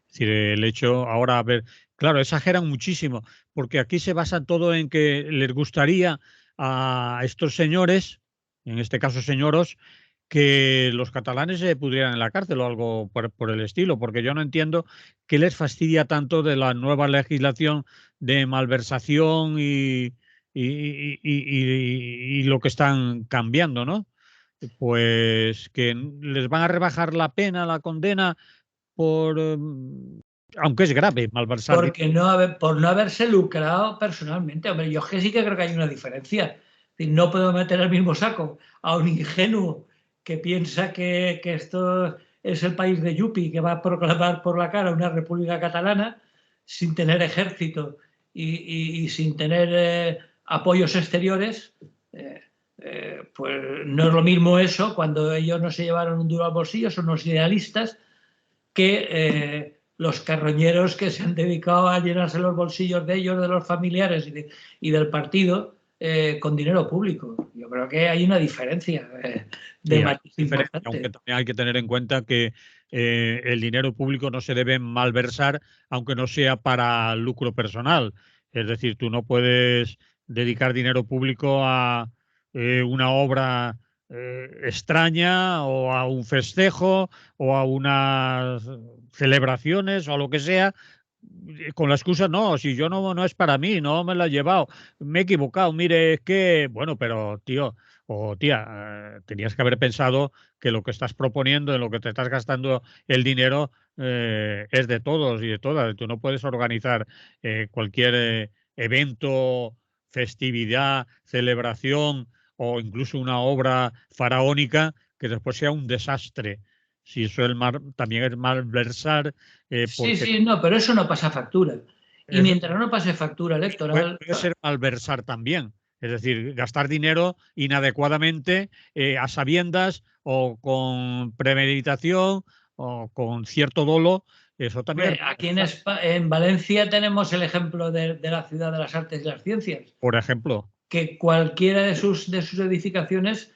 Es decir, el hecho, ahora, a ver, claro, exageran muchísimo, porque aquí se basa todo en que les gustaría a estos señores, en este caso señoros, que los catalanes se pudrieran en la cárcel o algo por el estilo, porque yo no entiendo qué les fastidia tanto de la nueva legislación de malversación y lo que están cambiando, ¿no? Pues que les van a rebajar la pena, la condena, por aunque es grave malversar. Por no haberse lucrado personalmente. Hombre, yo sí que creo que hay una diferencia. Es decir, no puedo meter al mismo saco a un ingenuo que piensa que esto es el país de Yupi, que va a proclamar por la cara una república catalana sin tener ejército y sin tener apoyos exteriores. Pues no es lo mismo eso, cuando ellos no se llevaron un duro al bolsillo, son los idealistas, que los carroñeros que se han dedicado a llenarse los bolsillos de ellos, de los familiares y del partido, con dinero público. Yo creo que hay una diferencia de matiz importante. Aunque también hay que tener en cuenta que el dinero público no se debe malversar, aunque no sea para lucro personal. Es decir, tú no puedes dedicar dinero público a una obra extraña o a un festejo o a unas celebraciones o a lo que sea, con la excusa, no, si yo no es para mí, no me lo he llevado, me he equivocado, mire, es que, bueno, pero tío o tía, tenías que haber pensado que lo que estás proponiendo, en lo que te estás gastando el dinero, es de todos y de todas. Tú no puedes organizar cualquier evento, festividad, celebración o incluso una obra faraónica que después sea un desastre. Si eso también es malversar. Sí, no, pero eso no pasa factura. Y mientras no pase factura electoral... Puede ser malversar también. Es decir, gastar dinero inadecuadamente, a sabiendas o con premeditación o con cierto dolo. Eso también. Aquí en Valencia tenemos el ejemplo de la ciudad de las artes y las ciencias. Por ejemplo. Que cualquiera de sus edificaciones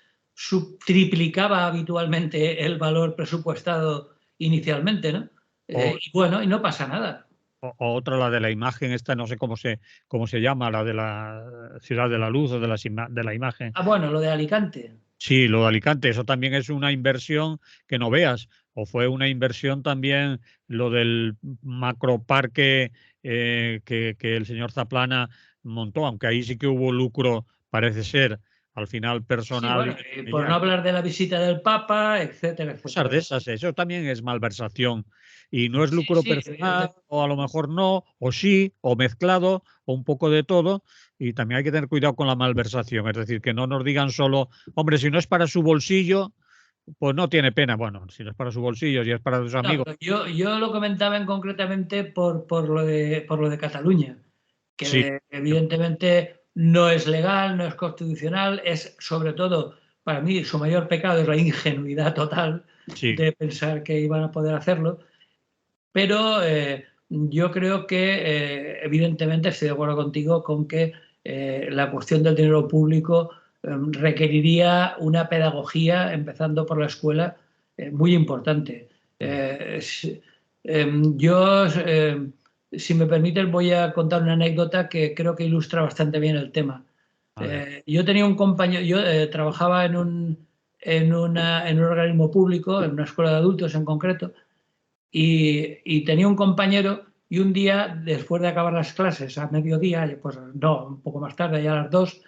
triplicaba habitualmente el valor presupuestado inicialmente, ¿no? Y no pasa nada. O otra, la de la imagen, esta no sé cómo se llama, la de la ciudad de la luz o de, de la imagen. Ah, bueno, lo de Alicante. Sí, lo de Alicante, eso también es una inversión que no veas. O fue una inversión también lo del macroparque que el señor Zaplana montó, aunque ahí sí que hubo lucro, parece ser, al final Sí, personal bueno, y y por no familiar. hablar de la visita del Papa, etcétera, Cosas etcétera. de esas, eso también es malversación. Y no es Sí, lucro sí, personal, o a lo mejor no, o sí, o mezclado, o un poco de todo. Y también hay que tener cuidado con la malversación. Es decir, que no nos digan solo, hombre, si no es para su bolsillo, pues no tiene pena. Bueno, si no es para su bolsillo, si es para sus no, amigos. pero yo lo comentaba concretamente por lo de Cataluña, Sí, que evidentemente no es legal, no es constitucional, es sobre todo, para mí, su mayor pecado es la ingenuidad total sí. de pensar que iban a poder hacerlo, pero yo creo que evidentemente estoy de acuerdo contigo con que la cuestión del dinero público requeriría una pedagogía, empezando por la escuela, muy importante. Mm. Yo, si me permites, voy a contar una anécdota que creo que ilustra bastante bien el tema. A ver. Yo tenía un compañero, yo trabajaba en un organismo público, en una escuela de adultos en concreto, y tenía un compañero y un día, después de acabar las clases, a mediodía, pues no, un poco más tarde, ya a las 2,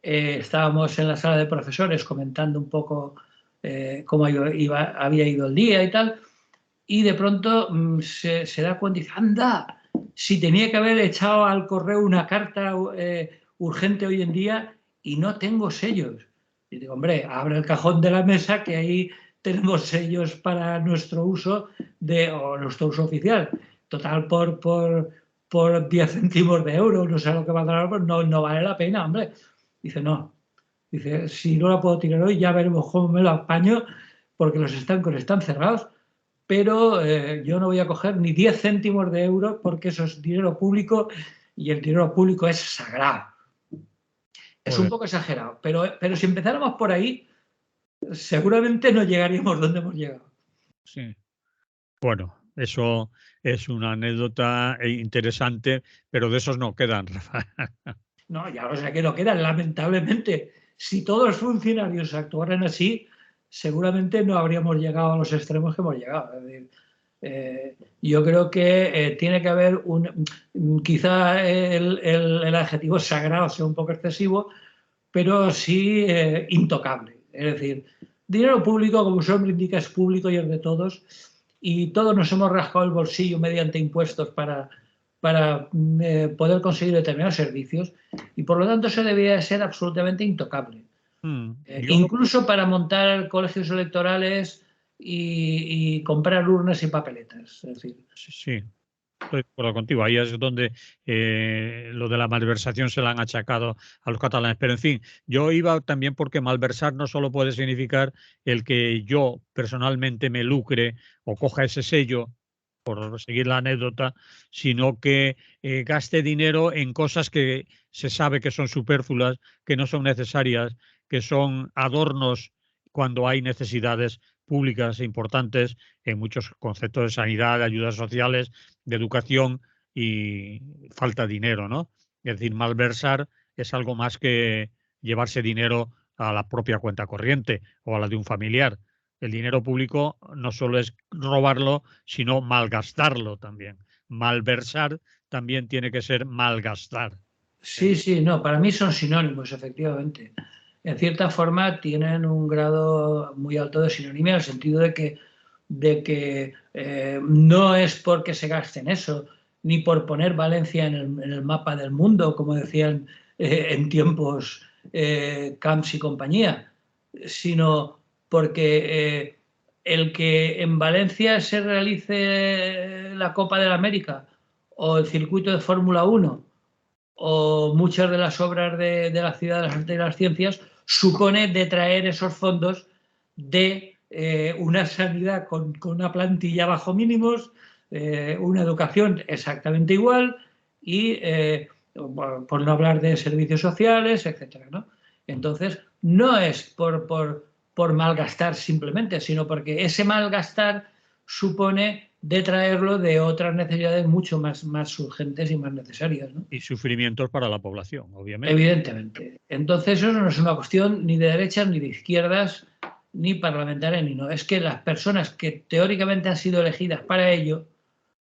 estábamos en la sala de profesores comentando un poco cómo había ido el día y tal, y de pronto se da cuenta y dice, anda, si tenía que haber echado al correo una carta urgente hoy en día y no tengo sellos. Y digo, hombre, abre el cajón de la mesa que ahí tenemos sellos para nuestro uso o nuestro uso oficial. Total, por 10 céntimos de euro, no sé lo que va a dar, pues no vale la pena, hombre. Dice, no. Dice, si no la puedo tirar hoy, ya veremos cómo me lo apaño, porque los estancos están cerrados, pero yo no voy a coger ni 10 céntimos de euro porque eso es dinero público y el dinero público es sagrado. Es un Joder, poco exagerado, pero si empezáramos por ahí, seguramente no llegaríamos donde hemos llegado. sí. Bueno, eso es una anécdota interesante, pero de esos no quedan, Rafa. No, ya lo sé que no quedan, lamentablemente. Si todos los funcionarios actuaran así, seguramente no habríamos llegado a los extremos que hemos llegado. Es decir, yo creo que tiene que haber quizá el adjetivo sagrado sea un poco excesivo, pero sí intocable. Es decir, dinero público, como su nombre indica, es público y es de todos, y todos nos hemos rascado el bolsillo mediante impuestos para poder conseguir determinados servicios, y por lo tanto eso debería ser absolutamente intocable. Yo lo Incluso para montar colegios electorales y comprar urnas y papeletas. Es decir, sí, sí, estoy de acuerdo contigo. Ahí es donde lo de la malversación se la han achacado a los catalanes. Pero en fin, yo iba también porque malversar no solo puede significar el que yo personalmente me lucre o coja ese sello, por seguir la anécdota, sino que gaste dinero en cosas que se sabe que son superfluas, que no son necesarias, que son adornos cuando hay necesidades públicas e importantes en muchos conceptos de sanidad, de ayudas sociales, de educación, y falta dinero, ¿no? Es decir, malversar es algo más que llevarse dinero a la propia cuenta corriente o a la de un familiar. El dinero público no solo es robarlo, sino malgastarlo también. Malversar también tiene que ser malgastar. sí, sí, no, para mí son sinónimos, efectivamente. En cierta forma tienen un grado muy alto de sinonimia en el sentido de que no es porque se gasten eso, ni por poner Valencia en el mapa del mundo, como decían en tiempos Camps y compañía, sino porque el que en Valencia se realice la Copa de la América o el circuito de Fórmula 1 o muchas de las obras de la Ciudad de las Artes y las Ciencias supone detraer esos fondos de una sanidad con una plantilla bajo mínimos, una educación exactamente igual y, por no hablar de servicios sociales, etcétera, ¿no? Entonces, no es por malgastar simplemente, sino porque ese malgastar supone de traerlo de otras necesidades mucho más urgentes y más necesarias, ¿no? Y sufrimientos para la población, obviamente. Evidentemente. Entonces eso no es una cuestión ni de derechas ni de izquierdas, ni parlamentaria, ni no. Es que las personas que teóricamente han sido elegidas para ello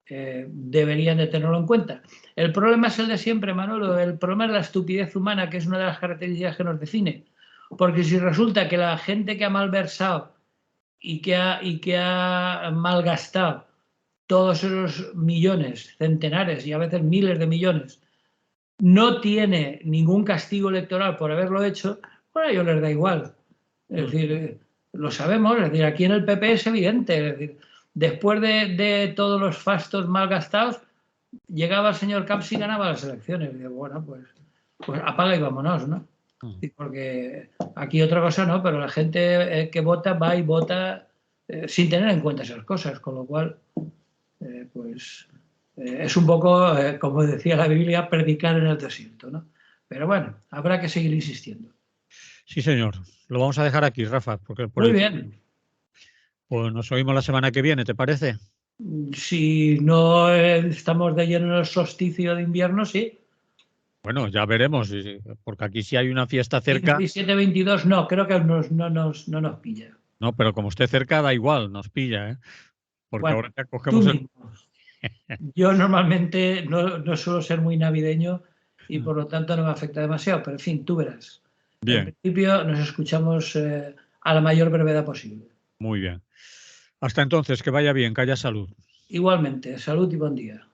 deberían de tenerlo en cuenta. El problema es el de siempre, Manolo. El problema es la estupidez humana, que es una de las características que nos define. Porque si resulta que la gente que ha malversado y que ha malgastado todos esos millones, centenares y a veces miles de millones, no tiene ningún castigo electoral por haberlo hecho, bueno, a ellos les da igual. Es decir, lo sabemos, es decir, aquí en el PP es evidente. Es decir, después de todos los fastos mal gastados, llegaba el señor Camps y ganaba las elecciones. Y digo, bueno, pues apaga y vámonos, ¿no? Porque aquí otra cosa no, pero la gente que vota va y vota sin tener en cuenta esas cosas, con lo cual, es un poco, como decía la Biblia, predicar en el desierto, ¿no? Pero bueno, habrá que seguir insistiendo. Sí, señor. Lo vamos a dejar aquí, Rafa, porque Muy bien. Pues nos oímos la semana que viene, ¿te parece? Si no estamos de lleno en el solsticio de invierno, sí. Bueno, ya veremos, porque aquí sí hay una fiesta cerca. 17, 22, no, creo que no nos pilla. No, pero como esté cerca, da igual, nos pilla, ¿eh? Porque Bueno, ahora ya tú cogemos el... mismo. Yo normalmente no suelo ser muy navideño y por lo tanto no me afecta demasiado, pero en fin, tú verás. Bien. En principio nos escuchamos a la mayor brevedad posible. Muy bien. Hasta entonces, que vaya bien, que haya salud. Igualmente, salud y buen día.